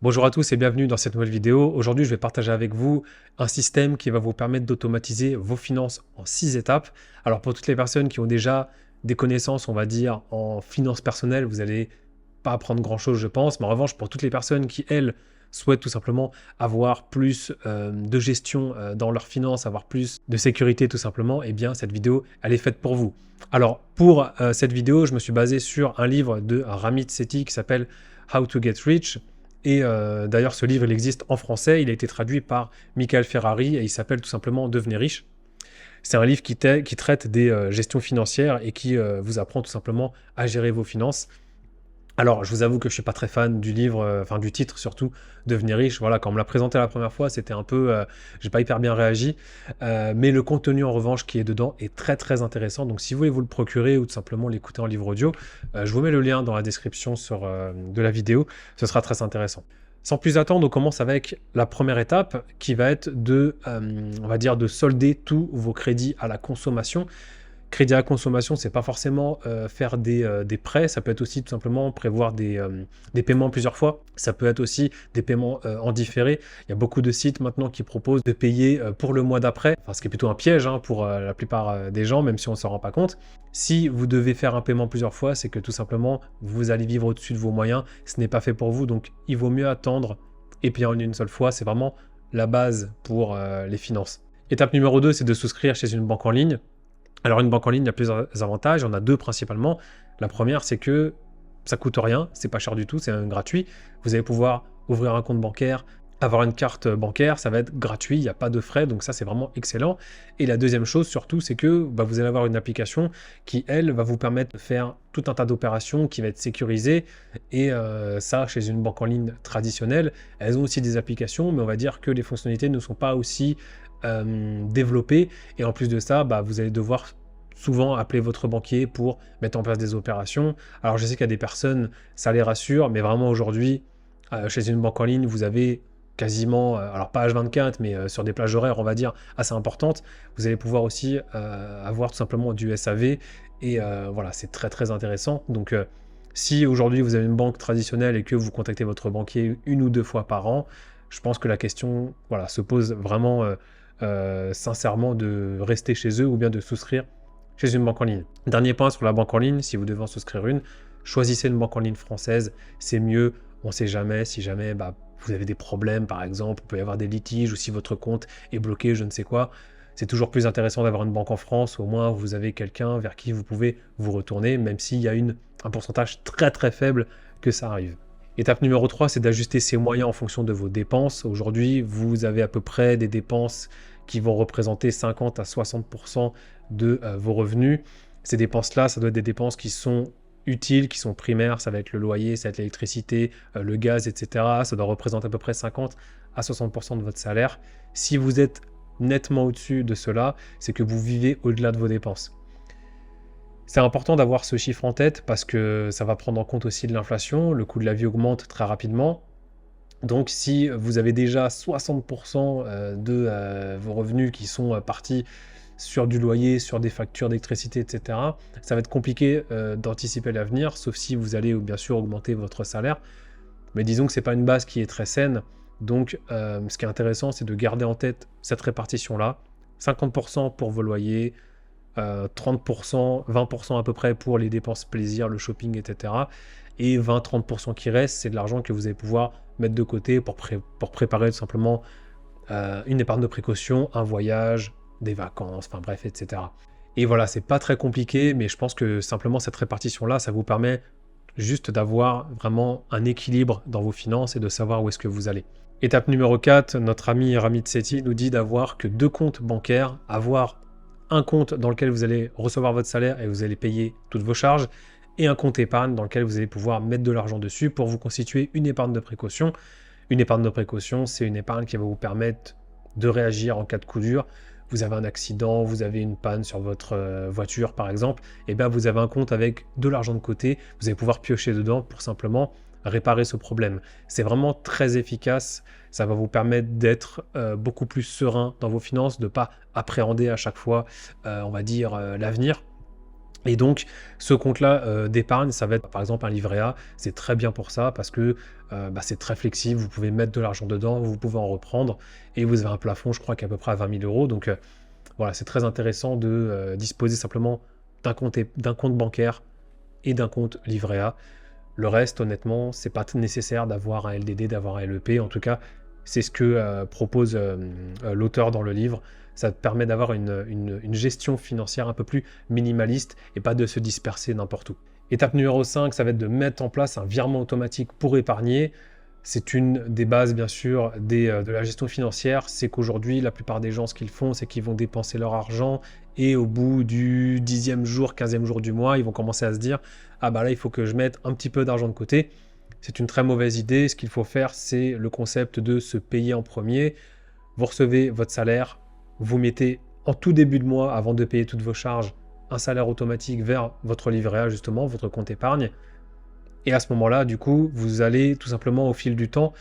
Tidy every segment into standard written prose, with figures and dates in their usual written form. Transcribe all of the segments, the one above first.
Bonjour à tous et bienvenue dans cette nouvelle vidéo. Aujourd'hui, je vais partager avec vous un système qui va vous permettre d'automatiser vos finances en 6 étapes. Alors pour toutes les personnes qui ont déjà des connaissances, on va dire, en finances personnelles, vous n'allez pas apprendre grand-chose, je pense. Mais en revanche, pour toutes les personnes qui, elles, souhaitent tout simplement avoir plus de gestion dans leurs finances, avoir plus de sécurité tout simplement, eh bien cette vidéo, elle est faite pour vous. Alors pour cette vidéo, je me suis basé sur un livre de Ramit Sethi qui s'appelle How to Get Rich. Et d'ailleurs, ce livre, il existe en français, il a été traduit par Michael Ferrari et il s'appelle tout simplement Devenez riche. C'est un livre qui traite des gestions financières et qui vous apprend tout simplement à gérer vos finances. Alors, je vous avoue que je suis pas très fan du livre, enfin du titre surtout, Devenir riche. Voilà, quand on me l'a présenté la première fois, c'était un peu, j'ai pas hyper bien réagi. Mais le contenu en revanche qui est dedans est très très intéressant. Donc, si vous voulez vous le procurer ou tout simplement l'écouter en livre audio, je vous mets le lien dans la description de la vidéo. Ce sera très intéressant. Sans plus attendre, on commence avec la première étape qui va être on va dire, de solder tous vos crédits à la consommation. Crédit à la consommation, c'est pas forcément faire des prêts, ça peut être aussi tout simplement prévoir des paiements plusieurs fois. Ça peut être aussi des paiements en différé. Il y a beaucoup de sites maintenant qui proposent de payer pour le mois d'après, enfin, ce qui est plutôt un piège pour la plupart des gens, même si on ne s'en rend pas compte. Si vous devez faire un paiement plusieurs fois, c'est que tout simplement, vous allez vivre au-dessus de vos moyens. Ce n'est pas fait pour vous, donc il vaut mieux attendre et payer en une seule fois. C'est vraiment la base pour les finances. Étape numéro 2, c'est de souscrire chez une banque en ligne. Alors une banque en ligne, il y a plusieurs avantages, il y en a deux principalement. La première, c'est que ça coûte rien, c'est pas cher du tout, c'est même gratuit. Vous allez pouvoir ouvrir un compte bancaire, avoir une carte bancaire, ça va être gratuit, il n'y a pas de frais, donc ça c'est vraiment excellent. Et la deuxième chose surtout, c'est que vous allez avoir une application qui, elle, va vous permettre de faire tout un tas d'opérations qui va être sécurisée. Et ça, chez une banque en ligne traditionnelle, elles ont aussi des applications, mais on va dire que les fonctionnalités ne sont pas aussi développées. Et en plus de ça, vous allez devoir souvent appeler votre banquier pour mettre en place des opérations. Alors je sais qu'il y a des personnes, ça les rassure, mais vraiment aujourd'hui, chez une banque en ligne, vous avez quasiment, alors pas H24, mais sur des plages horaires, on va dire, assez importantes, vous allez pouvoir aussi avoir tout simplement du SAV. Et voilà, c'est très très intéressant. Donc si aujourd'hui vous avez une banque traditionnelle et que vous contactez votre banquier une ou deux fois par an, je pense que la question voilà, se pose vraiment sincèrement de rester chez eux ou bien de souscrire chez une banque en ligne. Dernier point sur la banque en ligne, si vous devez en souscrire une, choisissez une banque en ligne française, c'est mieux, on ne sait jamais, si jamais vous avez des problèmes par exemple, il peut y avoir des litiges ou si votre compte est bloqué, je ne sais quoi, c'est toujours plus intéressant d'avoir une banque en France, au moins vous avez quelqu'un vers qui vous pouvez vous retourner, même s'il y a un pourcentage très très faible que ça arrive. Étape numéro 3, c'est d'ajuster ses moyens en fonction de vos dépenses. Aujourd'hui, vous avez à peu près des dépenses qui vont représenter 50 à 60% de vos revenus. Ces dépenses-là, ça doit être des dépenses qui sont utiles, qui sont primaires. Ça va être le loyer, ça va être l'électricité, le gaz, etc. Ça doit représenter à peu près 50 à 60% de votre salaire. Si vous êtes nettement au-dessus de cela, c'est que vous vivez au-delà de vos dépenses. C'est important d'avoir ce chiffre en tête parce que ça va prendre en compte aussi de l'inflation. Le coût de la vie augmente très rapidement. Donc si vous avez déjà 60% de vos revenus qui sont partis sur du loyer, sur des factures d'électricité, etc., ça va être compliqué d'anticiper l'avenir, sauf si vous allez bien sûr augmenter votre salaire. Mais disons que ce n'est pas une base qui est très saine. Donc ce qui est intéressant, c'est de garder en tête cette répartition-là. 50% pour vos loyers, 30%, 20% à peu près pour les dépenses plaisir, le shopping, etc. Et 20-30% qui reste, c'est de l'argent que vous allez pouvoir mettre de côté pour préparer tout simplement une épargne de précaution, un voyage, des vacances, enfin bref, etc. Et voilà, c'est pas très compliqué, mais je pense que simplement cette répartition-là, ça vous permet juste d'avoir vraiment un équilibre dans vos finances et de savoir où est-ce que vous allez. Étape numéro 4, notre ami Ramit Sethi nous dit d'avoir que 2 comptes bancaires, avoir un compte dans lequel vous allez recevoir votre salaire et vous allez payer toutes vos charges, et un compte épargne dans lequel vous allez pouvoir mettre de l'argent dessus pour vous constituer une épargne de précaution. Une épargne de précaution, c'est une épargne qui va vous permettre de réagir en cas de coup dur. Vous avez un accident, vous avez une panne sur votre voiture par exemple, et bien vous avez un compte avec de l'argent de côté, vous allez pouvoir piocher dedans pour simplement réparer ce problème. C'est vraiment très efficace, ça va vous permettre d'être beaucoup plus serein dans vos finances, de ne pas appréhender à chaque fois, on va dire, l'avenir. Et donc, ce compte-là d'épargne, ça va être par exemple un livret A. C'est très bien pour ça parce que c'est très flexible. Vous pouvez mettre de l'argent dedans, vous pouvez en reprendre et vous avez un plafond, je crois qu'à peu près à 20 000 euros. Donc voilà, c'est très intéressant de disposer simplement d'un compte bancaire et d'un compte livret A. Le reste, honnêtement, c'est pas nécessaire d'avoir un LDD, d'avoir un LEP. En tout cas, c'est ce que propose l'auteur dans le livre. Ça te permet d'avoir une gestion financière un peu plus minimaliste et pas de se disperser n'importe où. Étape numéro 5, ça va être de mettre en place un virement automatique pour épargner. C'est une des bases, bien sûr, de la gestion financière. C'est qu'aujourd'hui, la plupart des gens, ce qu'ils font, c'est qu'ils vont dépenser leur argent et au bout du 10e jour, 15e jour du mois, ils vont commencer à se dire « Ah bah là, il faut que je mette un petit peu d'argent de côté ». C'est une très mauvaise idée. Ce qu'il faut faire, c'est le concept de se payer en premier. Vous recevez votre salaire, vous mettez en tout début de mois, avant de payer toutes vos charges, un salaire automatique vers votre livret A, justement, votre compte épargne. Et à ce moment-là, du coup, vous allez tout simplement, au fil du temps,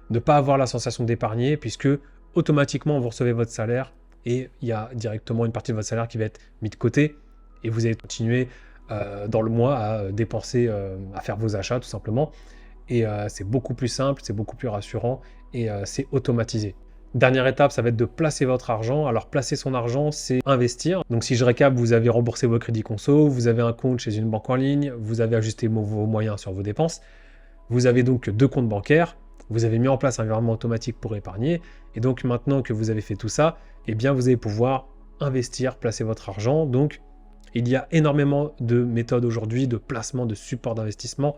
ne pas avoir la sensation d'épargner, puisque automatiquement, vous recevez votre salaire et il y a directement une partie de votre salaire qui va être mise de côté et vous allez continuer dans le mois à dépenser, à faire vos achats, tout simplement. Et c'est beaucoup plus simple, c'est beaucoup plus rassurant et c'est automatisé. Dernière étape, ça va être de placer votre argent. Alors, placer son argent, c'est investir. Donc, si je récap, vous avez remboursé vos crédits conso, vous avez un compte chez une banque en ligne, vous avez ajusté vos moyens sur vos dépenses. Vous avez donc 2 comptes bancaires, vous avez mis en place un virement automatique pour épargner. Et donc, maintenant que vous avez fait tout ça, eh bien, vous allez pouvoir investir, placer votre argent. Donc, il y a énormément de méthodes aujourd'hui de placement, de support d'investissement.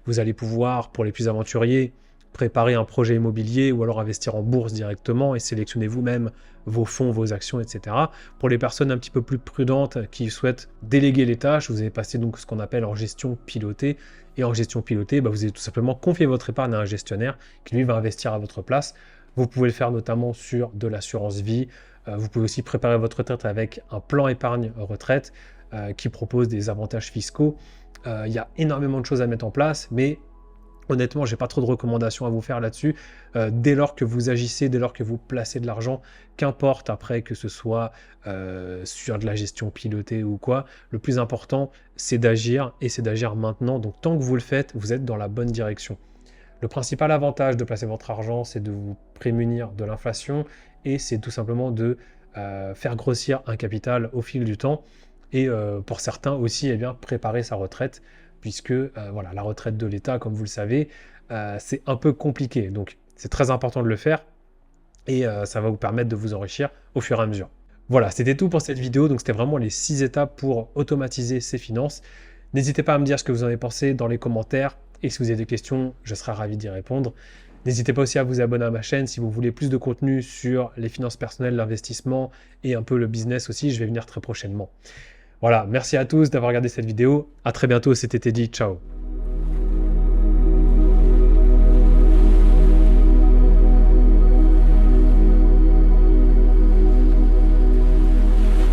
Vous allez pouvoir, pour les plus aventuriers, préparer un projet immobilier ou alors investir en bourse directement et sélectionner vous-même vos fonds, vos actions, etc. Pour les personnes un petit peu plus prudentes qui souhaitent déléguer les tâches, vous allez passer donc ce qu'on appelle en gestion pilotée. Et en gestion pilotée, vous allez tout simplement confier votre épargne à un gestionnaire qui lui va investir à votre place. Vous pouvez le faire notamment sur de l'assurance vie. Vous pouvez aussi préparer votre retraite avec un plan épargne retraite qui propose des avantages fiscaux. Il y a énormément de choses à mettre en place, mais honnêtement, je n'ai pas trop de recommandations à vous faire là-dessus. Dès lors que vous agissez, dès lors que vous placez de l'argent, qu'importe après que ce soit sur de la gestion pilotée ou quoi, le plus important, c'est d'agir et c'est d'agir maintenant. Donc tant que vous le faites, vous êtes dans la bonne direction. Le principal avantage de placer votre argent, c'est de vous prémunir de l'inflation et c'est tout simplement de faire grossir un capital au fil du temps. Et pour certains aussi, eh bien, préparer sa retraite, puisque voilà, la retraite de l'État, comme vous le savez, c'est un peu compliqué. Donc, c'est très important de le faire et ça va vous permettre de vous enrichir au fur et à mesure. Voilà, c'était tout pour cette vidéo. Donc, c'était vraiment les 6 étapes pour automatiser ses finances. N'hésitez pas à me dire ce que vous en avez pensé dans les commentaires. Et si vous avez des questions, je serai ravi d'y répondre. N'hésitez pas aussi à vous abonner à ma chaîne si vous voulez plus de contenu sur les finances personnelles, l'investissement et un peu le business aussi. Je vais venir très prochainement. Voilà, merci à tous d'avoir regardé cette vidéo. À très bientôt, c'était Teddy. Ciao.